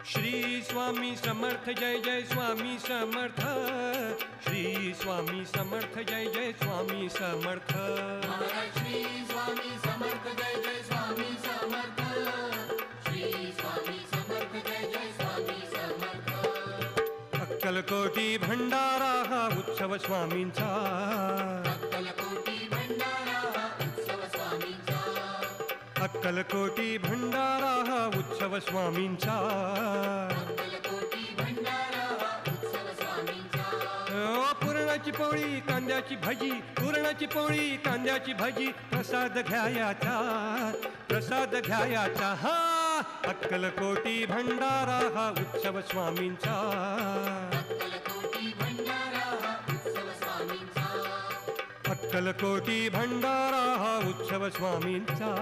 श्री स्वामी समर्थ जय जय स्वामी समर्थ, श्री स्वामी समर्थ जय जय स्वामी समर्थ, श्री स्वामी समर्थ जय जय स्वामी समर्थ, श्री स्वामी समर्थ जय जय स्वामी समर्थ. अक्कलकोटी भंडारा हा उत्सव स्वामींचा, अक्कलकोटी भंडारा हा उत्सव स्वामींचा, अक्कलकोटी भंडारा हा उत्सव स्वामींचा. अक्कलकोटी भंडारा हा उत्सव स्वामींचा. पुरणाची पोळी कांद्याची भाजी, पुरणाची पोळी कांद्याची भाजी, प्रसाद घ्यायाचा, प्रसाद घ्यायाचा. हा अक्कलकोटी भंडारा हा उत्सव स्वामींचा, अक्कलकोटी भंडारा हा उत्सव स्वामींचा, अक्कलकोटी भंडारा हा उत्सव स्वामींचा.